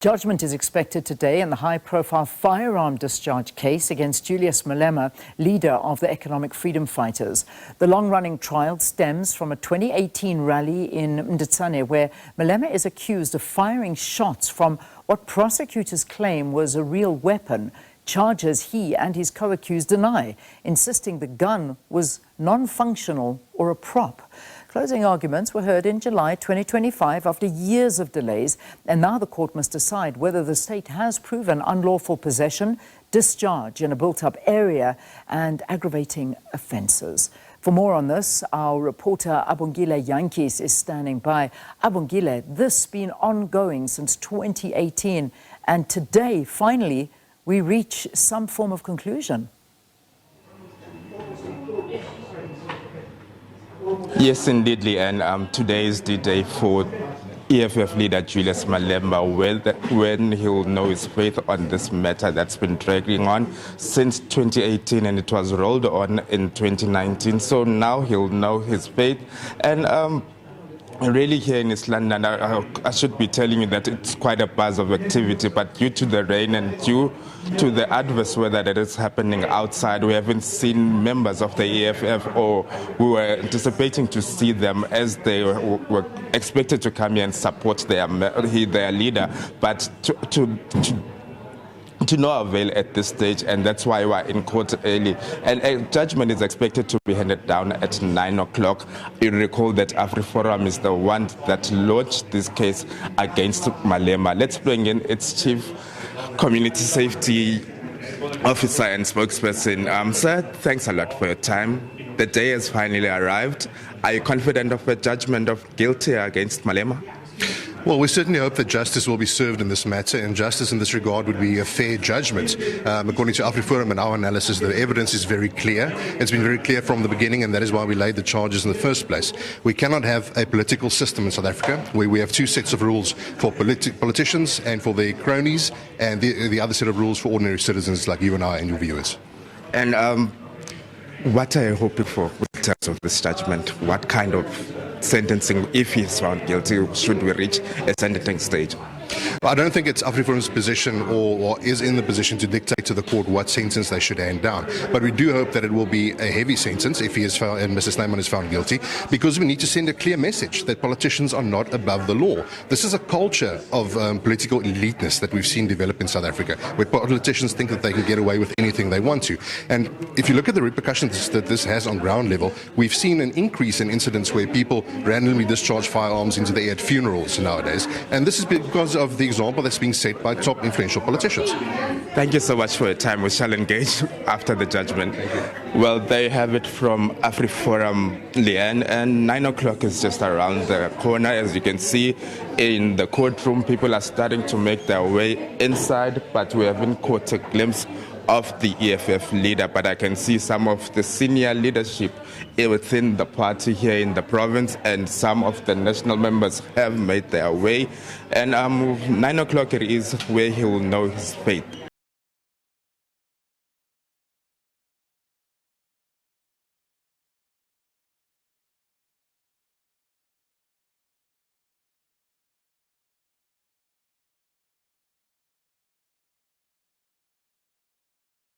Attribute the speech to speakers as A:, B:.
A: Judgment is expected today in the high-profile firearm discharge case against Julius Malema, leader of the Economic Freedom Fighters. The long-running trial stems from a 2018 rally in Mdantsane where Malema is accused of firing shots from what prosecutors claim was a real weapon, charges he and his co-accused deny, insisting the gun was non-functional or a prop. Closing arguments were heard in July 2025 after years of delays, and now the court must decide whether the state has proven unlawful possession, discharge in a built-up area, and aggravating offences. For more on this, our reporter Abongile Jantjies is standing by. Abongile, this has been ongoing since 2018, and today, finally, we reach some form of conclusion.
B: Yes, indeed, Leanne. Today is the day for EFF leader Julius Malema when he'll know his fate on this matter that's been dragging on since 2018 and it was rolled on in 2019. So now he'll know his fate. And really here in East London, I should be telling you that it's quite a buzz of activity, but due to the rain and due to the adverse weather that is happening outside, we haven't seen members of the EFF, or we were anticipating to see them as they were expected to come here and support their leader, but to no avail at this stage, and that's why we're in court early. And a judgment is expected to be handed down at 9 o'clock. You recall that AfriForum is the one that launched this case against Malema. Let's bring in its Chief Community Safety Officer and spokesperson. Sir, thanks a lot for your time. The day has finally arrived. Are you confident of a judgment of guilty against Malema?
C: Well, we certainly hope that justice will be served in this matter, and justice in this regard would be a fair judgment. According to AfriForum and our analysis, the evidence is very clear. It's been very clear from the beginning, and that is why we laid the charges in the first place. We cannot have a political system in South Africa where we have two sets of rules for politicians and for their cronies, and the other set of rules for ordinary citizens like you and I and your viewers.
B: And what are you hoping for in terms of this judgment? What kind of sentencing, if he's found guilty, should we reach a sentencing stage?
C: I don't think it's AfriForum's position or is in the position to dictate to the court what sentence they should hand down. But we do hope that it will be a heavy sentence if he is found and Mr. Snyman is found guilty, because we need to send a clear message that politicians are not above the law. This is a culture of political eliteness that we've seen develop in South Africa, where politicians think that they can get away with anything they want to. And if you look at the repercussions that this has on ground level, we've seen an increase in incidents where people randomly discharge firearms into the air at funerals nowadays. And this is because of the example that's being set by top influential politicians.
B: Thank you so much for your time. We shall engage after the judgment. Well, there you have it from AfriForum, Leanne, and 9 o'clock is just around the corner. As you can see in the courtroom, people are starting to make their way inside, but we haven't caught a glimpse of the EFF leader, but I can see some of the senior leadership within the party here in the province, and some of the national members have made their way. And 9 o'clock it is where he will know his fate.